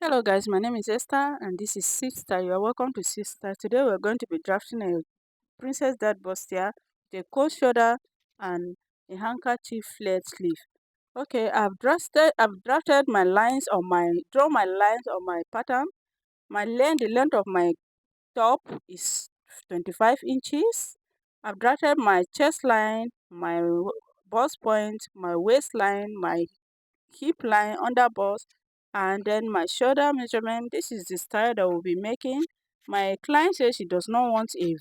Hello guys, my name is Esther and this is Sister. You are welcome to Sister. Today we're going to be drafting a princess dart bustier with a cold shoulder and a handkerchief flared sleeve. Okay, I've drafted my lines on my pattern. The length of my top is 25 inches. I've drafted my chest line, my bust point, my waistline, my hip line, under bust, and then my shoulder measurement. This is the style that we'll be making. My client says she does not want a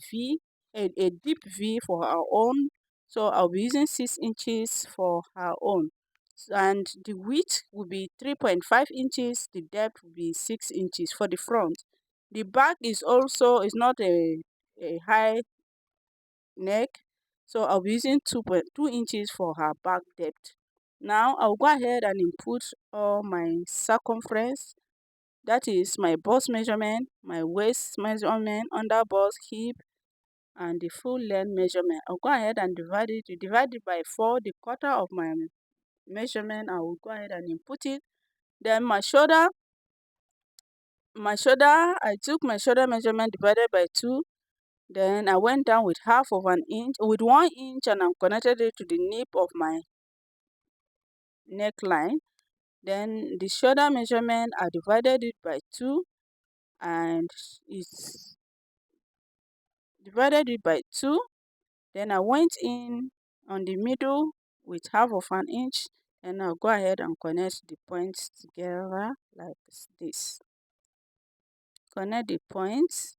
deep V for her own, so I'll be using 6 inches for her own. And the width will be 3.5 inches, the depth will be 6 inches for the front. The back is not a high neck, so I'll be using 2.2 inches for her back depth. Now I'll go ahead and input all my circumference, that is my bust measurement, my waist measurement, under bust, hip, and the full length measurement. I'll go ahead and divide it by 4, the quarter of my measurement. I will go ahead and input it. Then I took my shoulder measurement divided by 2. Then I went down with half of an inch, with 1 inch, and I connected it to the nape of my neckline. Then the shoulder measurement, I divided it by 2, and it's divided it by 2. Then I went in on the middle with half of an inch, and I'll go ahead and connect the points together like this. Connect the points,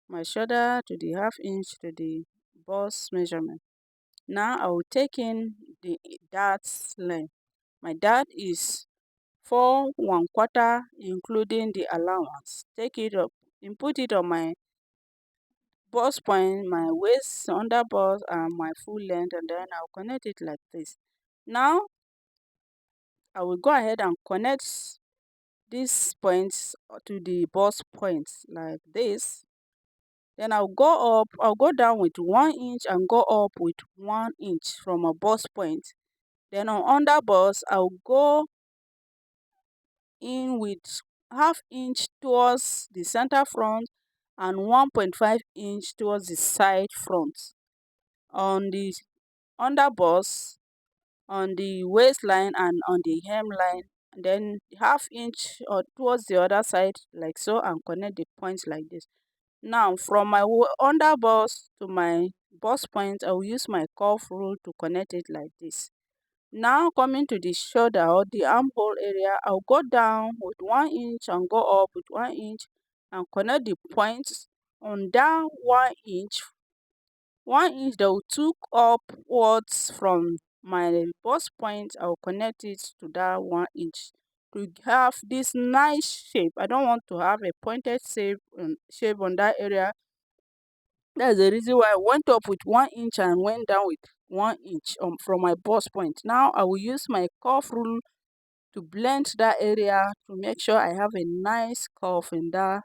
my shoulder to the half inch to the bust measurement. Now I will take in the dart length. My dart is 4 1/4, including the allowance. Take it up, input it on my bust point, my waist, under bust, and my full length, and then I'll connect it like this. Now I will go ahead and connect these points to the bust points like this. Then I'll go down with 1 inch and go up with 1 inch from a bust point. Then on under bust, I'll go in with half inch towards the center front and 1.5 inch towards the side front. On the under bust, on the waistline, and on the hemline, and then half inch or towards the other side like so, and connect the points like this. Now from my under bust to my bust point, I will use my cuff rule to connect it like this. Now coming to the shoulder or the armhole area, I'll go down with 1 inch and go up with 1 inch and connect the points on that 1 inch. 1 inch that will took upwards from my bust point, I'll connect it to that 1 inch to have this nice shape. I don't want to have a pointed shape on that area. That's the reason why I went up with 1 inch and went down with 1 inch from my bust point. Now I will use my cuff rule to blend that area to make sure I have a nice curve in that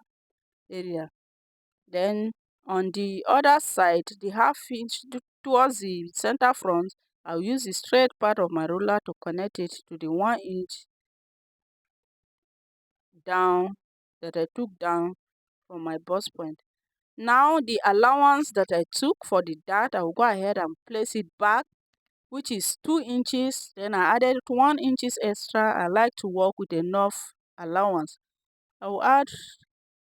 area. Then on the other side, the half inch towards the center front, I'll use the straight part of my ruler to connect it to the 1 inch down that I took down from my bust point. Now the allowance that I took for the dart, I will go ahead and place it back, which is 2 inches. Then I added 1 inches extra. I like to work with enough allowance. I will add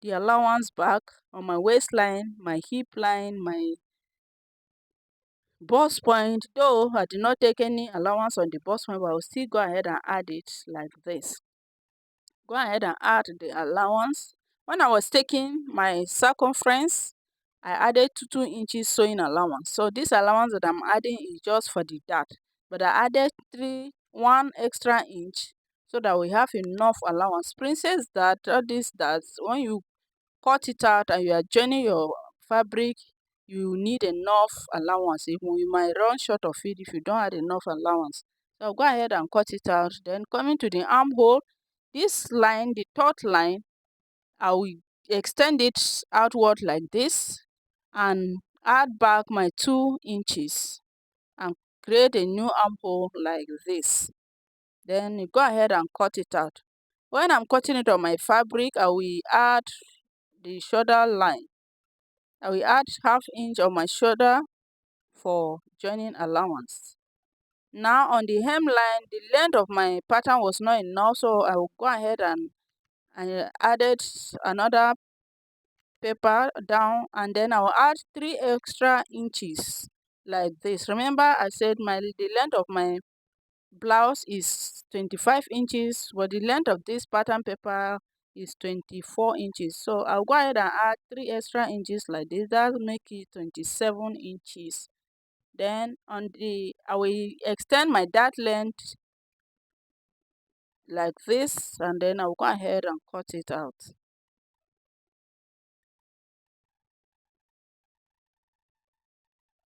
the allowance back on my waistline, my hip line, my bust point. Though I did not take any allowance on the bust point, but I will still go ahead and add it like this. Go ahead and add the allowance. When I was taking my circumference, I added 2 inches sewing allowance. So this allowance that I'm adding is just for the dart, but I added 1 extra inch so that we have enough allowance. Princess dart, all these darts, when you cut it out and you are joining your fabric, you need enough allowance. Even you might run short of it if you don't have enough allowance. So I'll go ahead and cut it out. Then coming to the armhole, this line, the third line, I will extend it outward like this and add back my 2 inches and create a new armhole like this. Then you go ahead and cut it out. When I'm cutting it on my fabric, I will add the shoulder line. I will add ½ inch on my shoulder for joining allowance. Now on the hemline, the length of my pattern was not enough, so I will go ahead and added another paper down, and then I'll add 3 extra inches like this. Remember I said the length of my blouse is 25 inches, but the length of this pattern paper is 24 inches. So I'll go ahead and add 3 extra inches like this. That will make it 27 inches. Then I will extend my dart length like this, and then I'll go ahead and cut it out.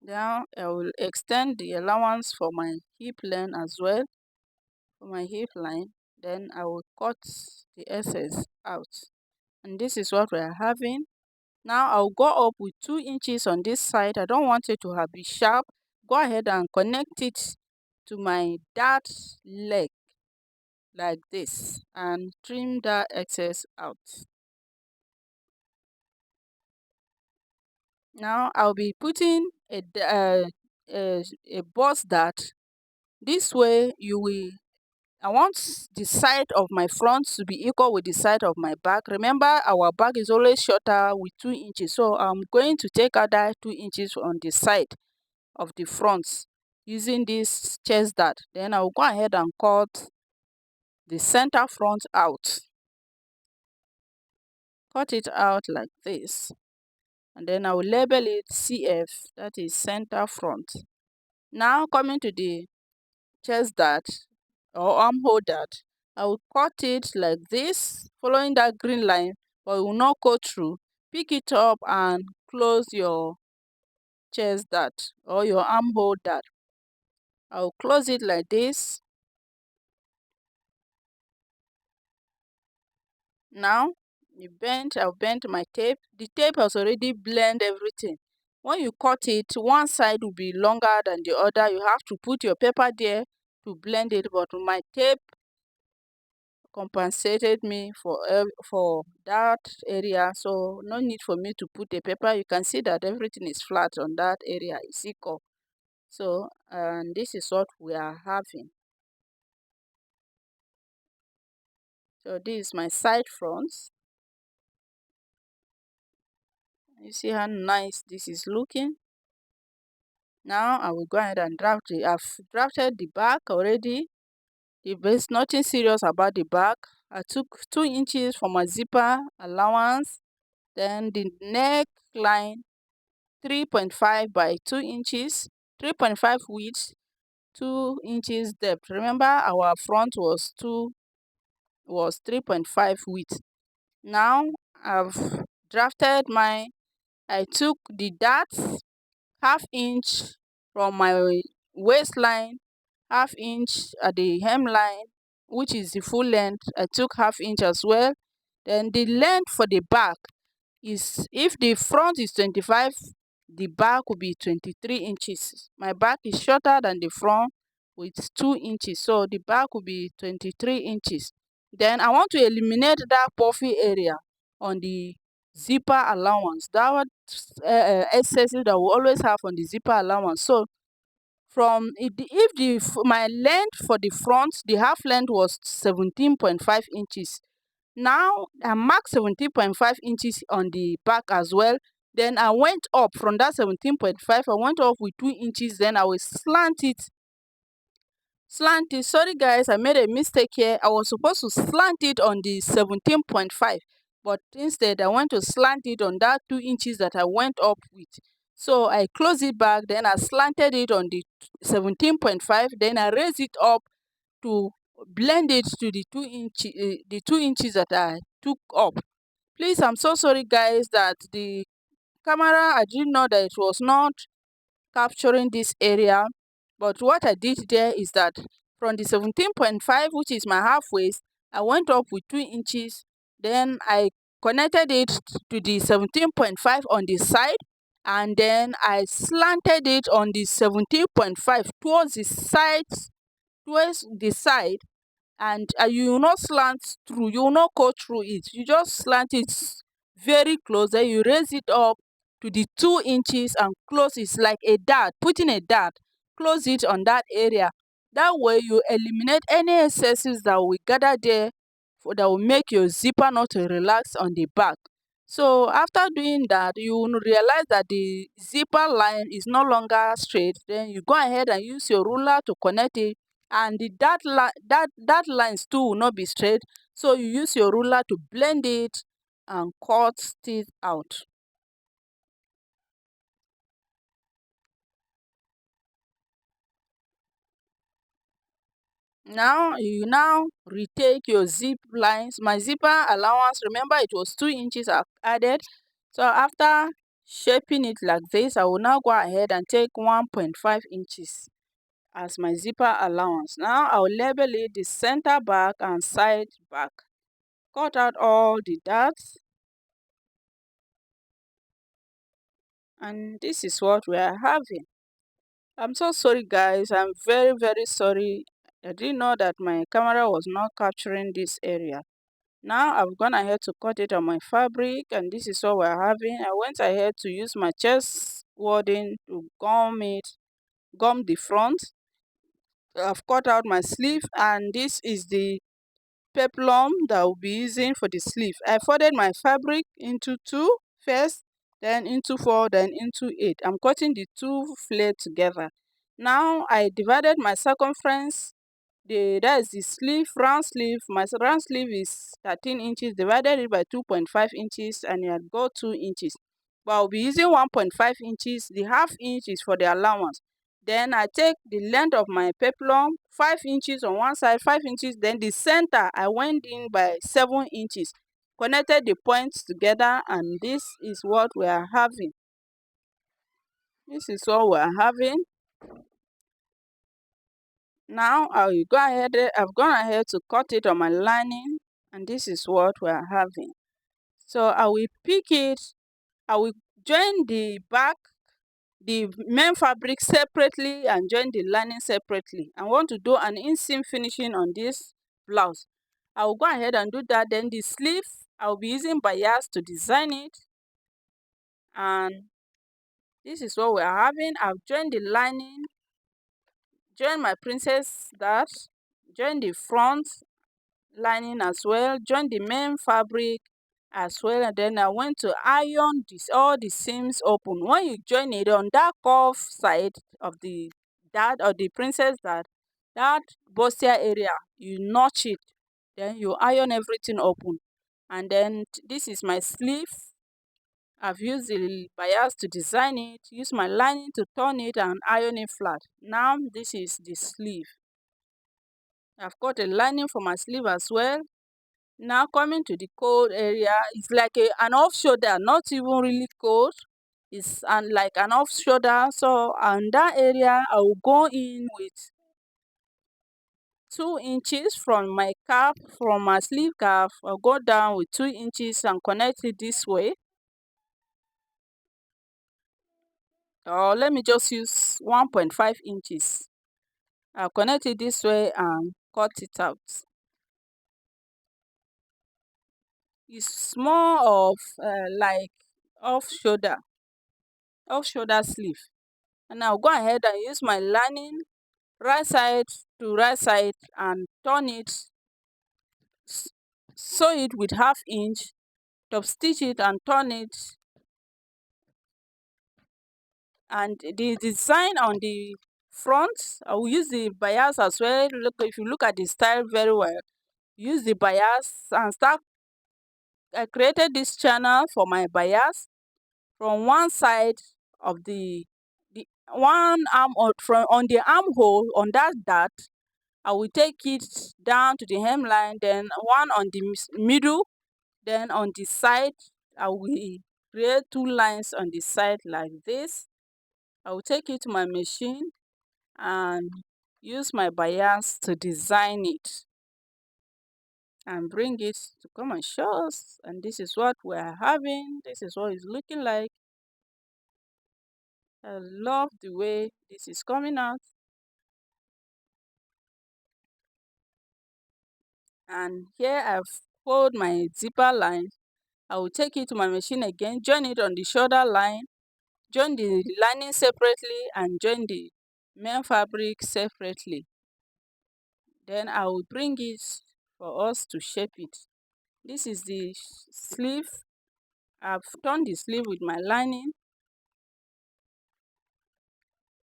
Now I will extend the allowance for my hip length as well, for my hip line. Then I will cut the excess out, and this is what we are having. Now I'll go up with 2 inches on this side. I don't want it to be sharp. Go ahead and connect it to my dart leg like this and trim that excess out. Now I'll be putting a bust dart. This way I want the side of my front to be equal with the side of my back. Remember, our back is always shorter with 2 inches. So I'm going to take out that 2 inches on the side of the front using this chest dart. Then I'll go ahead and cut the center front out. Cut it out like this. And then I will label it CF, that is center front. Now coming to the chest dart or armhole dart, I will cut it like this, following that green line, but it will not go through. Pick it up and close your chest dart or your armhole dart. I will close it like this. Now I've bent my tape. The tape has already blend everything. When you cut it, one side will be longer than the other. You have to put your paper there to blend it, but my tape compensated me for that area, so no need for me to put a paper. You can see that everything is flat on that area, it's equal. So and this is what we are having. So this is my side fronts. You see how nice this is looking. Now I will go ahead and draft it. I've drafted the back already. There's nothing serious about the back. I took 2 inches for my zipper allowance. Then the neckline, 3.5 by 2 inches, 3.5 width, 2 inches depth. Remember our front was 3.5 width. Now I've drafted I took the darts, ½ inch from my waistline, ½ inch at the hemline, which is the full length. I took ½ inch as well. Then the length for the back is, if the front is 25, the back will be 23 inches. My back is shorter than the front with 2 inches, so the back will be 23 inches. Then I want to eliminate that puffy area on the zipper allowance, that excesses that we always have on the zipper allowance. So from my length for the front, the half length was 17.5 inches. Now I marked 17.5 inches on the back as well. Then I went up from that 17.5. I went up with 2 inches. Then I will slant it. Sorry guys, I made a mistake here. I was supposed to slant it on the 17.5, but instead I went to slant it on that 2 inches that I went up with. So I closed it back. Then I slanted it on the 17.5. Then I raised it up to blend it to the 2 inches that I took up. Please, I'm so sorry guys that the camera, I didn't know that it was not capturing this area. But what I did there is that from the 17.5, which is my half waist, I went up with 2 inches. Then I connected it to the 17.5 on the side, and then I slanted it on the 17.5 towards the side, and you will not slant through, you will not go through it, you just slant it very close, then you raise it up to the 2 inches and close it like a dart, putting a dart, close it on that area. That way you eliminate any excesses that will gather there that will make your zipper not to relax on the back. So after doing that, you will realize that the zipper line is no longer straight. Then you go ahead and use your ruler to connect it, and that lines too will not be straight. So you use your ruler to blend it and cut it out. Now you retake your zip lines. My zipper allowance, remember it was 2 inches I've added. So after shaping it like this, I will now go ahead and take 1.5 inches as my zipper allowance. Now I'll label it the center back and side back. Cut out all the darts, and this is what we are having. I'm so sorry guys, I'm very sorry. I didn't know that my camera was not capturing this area. Now I've gone ahead to cut it on my fabric, and this is what we're having. I went ahead to use my chest wording to gum the front. I've cut out my sleeve, and this is the peplum that I'll be using for the sleeve. I folded my fabric into two first, then into four, then into eight. I'm cutting the two flared together. Now I divided my circumference, that is the sleeve, round sleeve. My round sleeve is 13 inches, divided it by 2.5 inches, and you had got 2 inches. But I'll be using 1.5 inches. The half inch is for the allowance. Then I take the length of my peplum, 5 inches on one side, 5 inches. Then the center, I went in by 7 inches, connected the points together, and this is what we are having. This is what we are having. Now I've gone ahead to cut it on my lining, and this is what we are having. So I will pick it, I will join the back, the main fabric separately, and join the lining separately. I want to do an inseam finishing on this blouse. I will go ahead and do that. Then the sleeve, I will be using bias to design it, and this is what we are having. I've joined the lining, join my princess dart, join the front lining as well, join the main fabric as well, and then I went to iron all the seams open. When you join it on that curve side of the dart or the princess dart, that bustier area, you notch it, then you iron everything open. And then this is my sleeve. I've used the bias to design it, use my lining to turn it and iron it flat. Now this is the sleeve. I've got a lining for my sleeve as well. Now coming to the cold area, it's like an off shoulder, not even really cold. It's like an off shoulder. So on that area, I will go in with 2 inches from my cap, from my sleeve cap. I'll go down with 2 inches and connect it this way. Or let me just use 1.5 inches. I'll connect it this way and cut it out. It's more of like off shoulder sleeve. And I'll go ahead and use my lining right side to right side and turn it, sew it with half inch, top stitch it and turn it. And the design on the front, I will use the bias as well. Look, if you look at the style very well, use the bias and start. I created this channel for my bias from one side of the one arm, or from on the armhole on that dart. I will take it down to the hemline, then one on the middle, then on the side I will create two lines on the side like this. I will take it to my machine and use my bias to design it and bring it to come and show us. And this is what we are having. This is what it's looking like. I love the way this is coming out. And here I've fold my zipper line. I will take it to my machine again, join it on the shoulder line, join the lining separately and join the main fabric separately. Then I will bring it for us to shape it. This is the sleeve. I've turned the sleeve with my lining.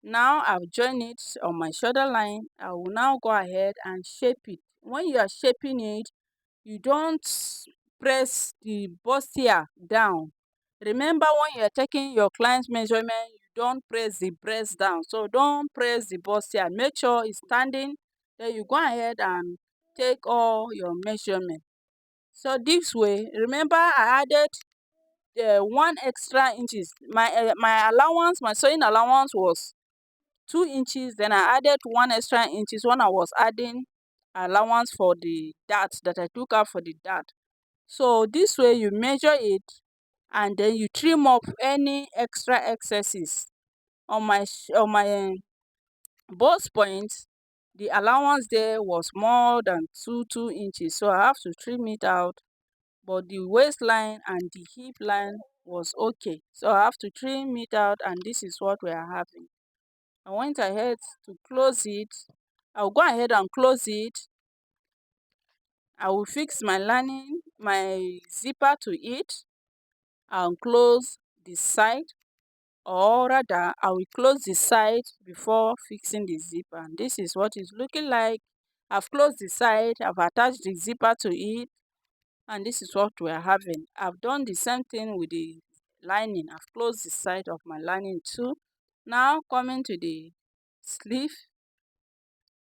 Now I've joined it on my shoulder line. I will now go ahead and shape it. When you are shaping it, you don't press the bustier down. Remember, when you are taking your client's measurement, you don't press the breast down. So don't press the bustier. Make sure it's standing. Then you go ahead and take all your measurement. So this way, remember I added 1 extra inches. My allowance, my sewing allowance was 2 inches. Then I added 1 extra inches when I was adding allowance for the dart that I took out for the dart. So this way you measure it and then you trim up any extra excesses. On my both points, the allowance there was more than 2 inches, so I have to trim it out. But the waistline and the hip line was okay, so I have to trim it out, and this is what we are having. I went ahead to close it. I'll go ahead and close it. I will fix my lining, my zipper to it, and close the side, or rather I will close the side before fixing the zipper. And this is what it's looking like. I've closed the side, I've attached the zipper to it, and this is what we are having. I've done the same thing with the lining. I've closed the side of my lining too. Now coming to the sleeve,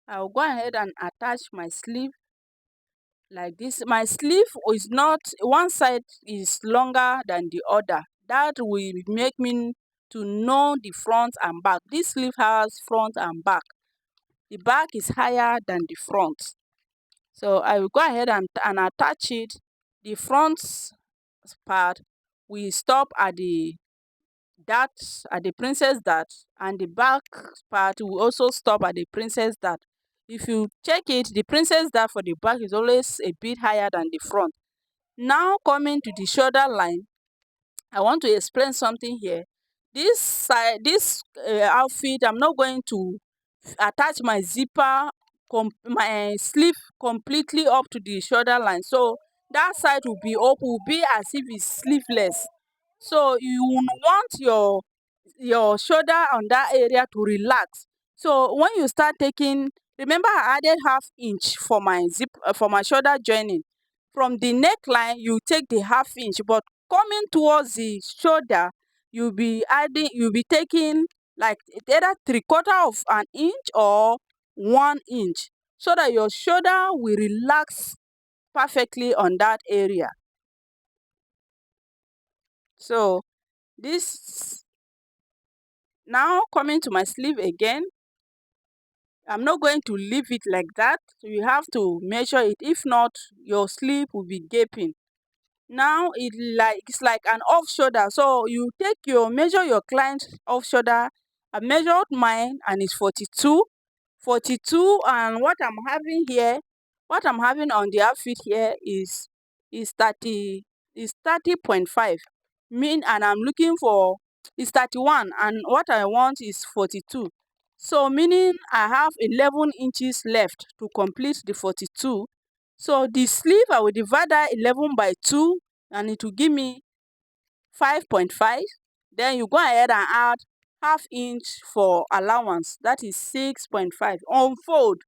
I'll go ahead and attach my sleeve like this. My sleeve is not, one side is longer than the other. That will make me to know the front and back. This sleeve has front and back. The back is higher than the front. So I will go ahead and attach it. The front part will stop at the dart, at the princess dart, and the back part will also stop at the princess dart. If you check it, the princess dart for the back is always a bit higher than the front. Now coming to the shoulder line, I want to explain something here. This side, this outfit, I'm not going to attach my zipper, my sleeve completely up to the shoulder line. So that side will be up, will be as if it's sleeveless. So you want your shoulder on that area to relax. So when you start taking, remember I added 1/2 inch for my for my shoulder joining. From the neckline, you take the 1/2 inch, but coming towards the shoulder, you'll be taking like either 3/4 of an inch or 1 inch, so that your shoulder will relax perfectly on that area. So this, now coming to my sleeve again, I'm not going to leave it like that. You have to measure it. If not, your sleeve will be gaping. Now it's like an off shoulder. So you take your measure your client off shoulder. I measured mine and it's 42. 42, and what I'm having on the outfit here is 30, is 30.5. And I'm looking for is 31, and what I want is 42. So meaning I have 11 inches left to complete the 42. So the sleeve, I will divide that 11 by 2, and it will give me 5.5. Then you go ahead and add 1/2 inch for allowance. That is 6.5. Unfold.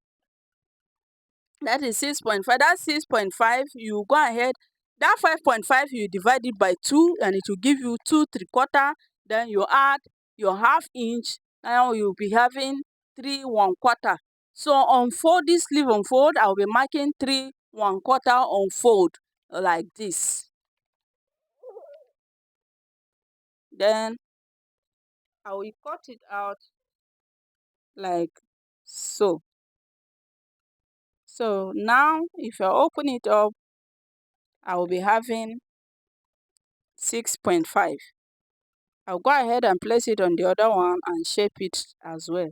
That is 6.5. That 6.5, you go ahead. That 5.5, you divide it by 2, and it will give you 2 3/4. Then you add your 1/2 inch. Now you'll be having 3 1/4. So unfold this sleeve, unfold. I'll be marking 3 1/4 unfold like this. Then I will cut it out like so. So now if I open it up, I will be having 6.5. I'll go ahead and place it on the other one and shape it as well.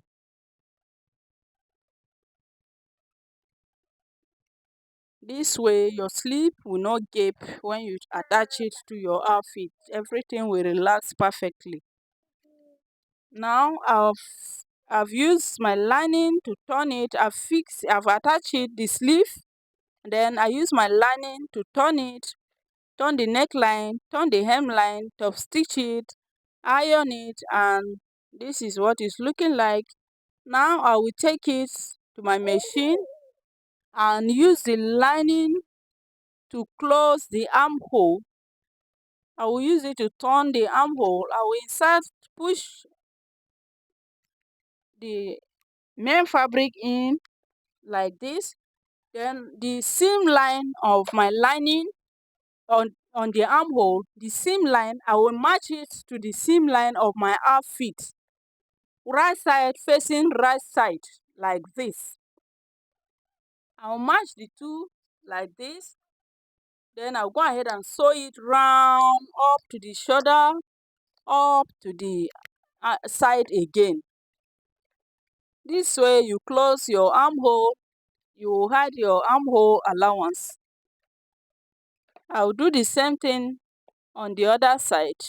This way your sleeve will not gape when you attach it to your outfit. Everything will relax perfectly. Now I've used my lining to turn it. I've attached it the sleeve. Then I use my lining to turn it, turn the neckline, turn the hemline, top stitch it, iron it, and this is what it's looking like. Now I will take it to my machine and use the lining to close the armhole. I will use it to turn the armhole. I will push the main fabric in like this. Then the seam line of my lining on the armhole, the seam line, I will match it to the seam line of my outfit. Right side facing right side like this. I'll match the two like this. Then I'll go ahead and sew it round up to the shoulder, up to the side again. This way you close your armhole, you hide your armhole allowance. I'll do the same thing on the other side.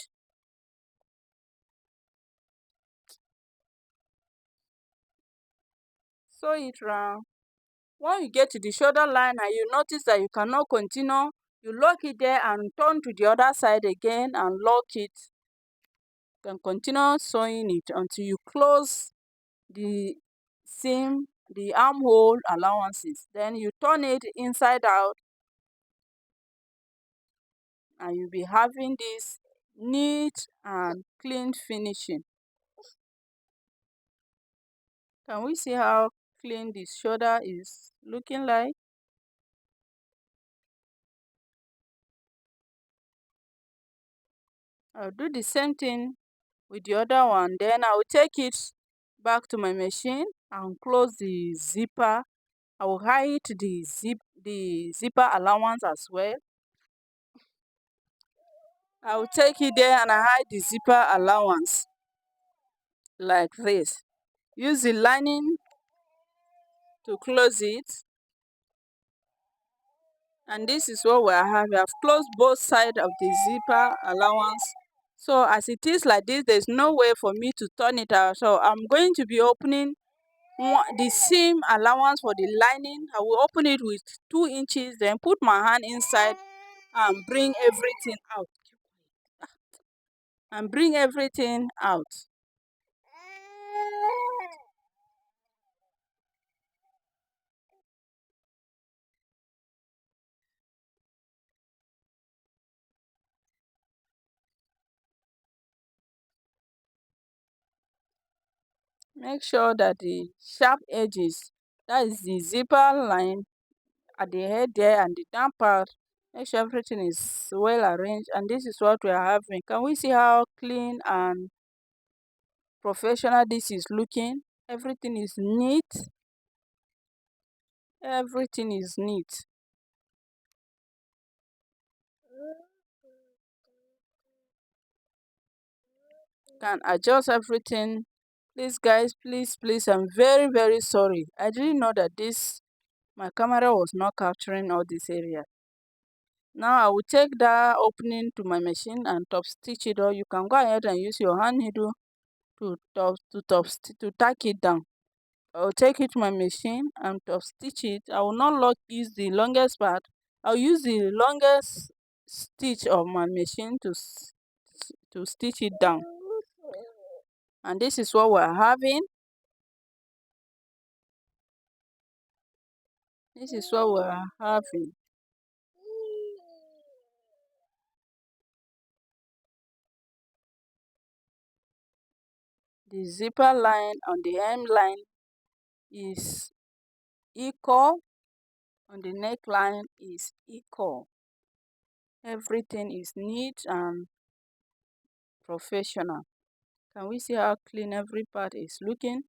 Sew it round. When you get to the shoulder line and you notice that you cannot continue, you lock it there and turn to the other side again and lock it. You can continue sewing it until you close the seam, the armhole allowances. Then you turn it inside out and you'll be having this neat and clean finishing. Can we see how clean this shoulder is looking like? I'll do the same thing with the other one. Then I will take it back to my machine and close the zipper. I will hide the zipper allowance as well. I will take it there and I hide the zipper allowance like this. Use the lining to close it. And this is what we have. We have closed both sides of the zipper allowance. So as it is like this, there's no way for me to turn it out. So I'm going to be opening the seam allowance for the lining. I will open it with 2 inches, then put my hand inside and bring everything out. Make sure that the sharp edges, that is the zipper line at the head there and the down part, make sure everything is well arranged. And this is what we are having. Can we see how clean and professional this is looking? Everything is neat. Everything is neat. Can adjust everything. Please guys, please, I'm very sorry. I didn't know that my camera was not capturing all this area. Now I will take that opening to my machine and top stitch it, or you can go ahead and use your hand needle to tack it down. I will take it to my machine and top stitch it. I will not use the longest part. I'll use the longest stitch of my machine to stitch it down. And this is what we're having. This is what we're having. The zipper line on the hemline is equal, on the neckline is equal. Everything is neat and professional. Can we see how clean every part is looking?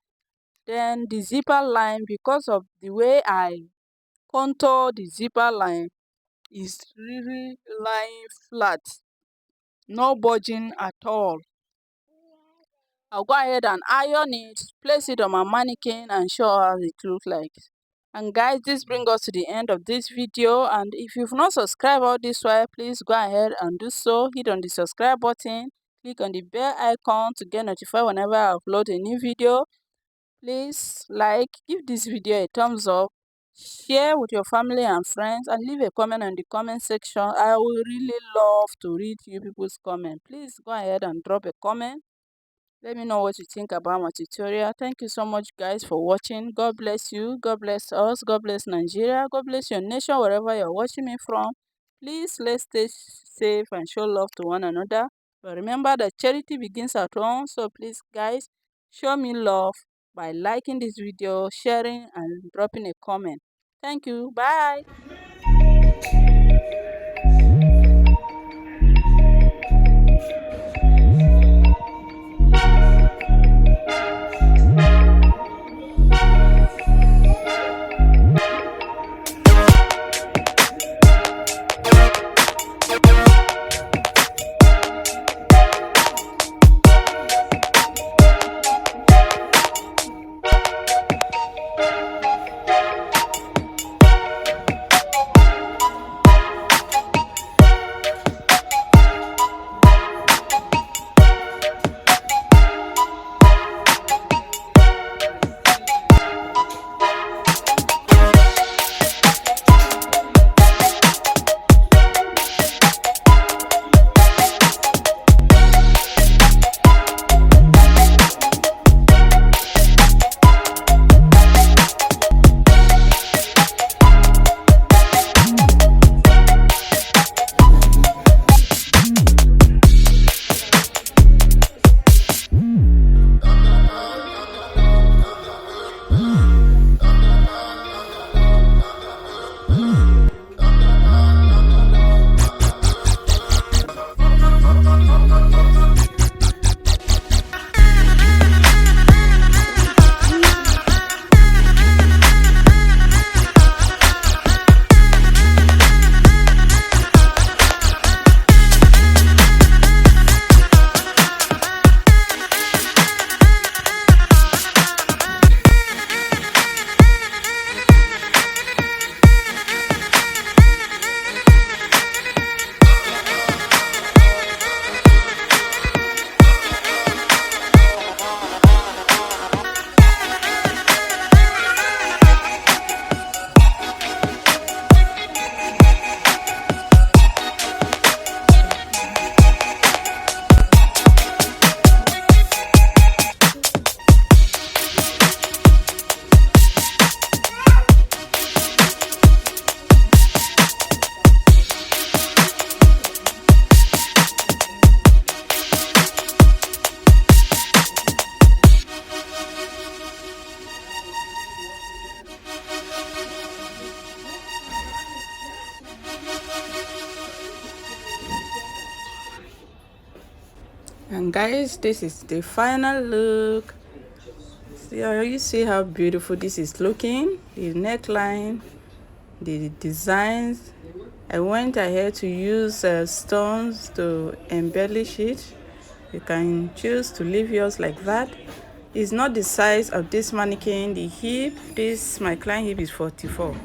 Then the zipper line, because of the way I contour the zipper line, is really lying flat, no budging at all. I'll go ahead and iron it, place it on my mannequin and show how it looks like. And guys, this brings us to the end of this video, and if you've not subscribed all this while, please go ahead and do so. Hit on the subscribe button, click on the bell icon to get notified whenever I upload a new video. Please give this video a thumbs up, share with your family and friends, and leave a comment in the comment section. I will really love to read you people's comment. Please go ahead and drop a comment. Let me know what you think about my tutorial. Thank you so much guys for watching. God bless you. God bless us. God bless Nigeria. God bless your nation wherever you're watching me from. Please let's stay safe and show love to one another. But remember that charity begins at home. So please guys, show me love by liking this video, sharing, and dropping a comment. Thank you. Bye. And guys, this is the final look. You see how beautiful this is looking, the neckline, the designs. I went ahead to use stones to embellish it. You can choose to leave yours like that. It's not the size of this mannequin. The hip, my client hip is 44.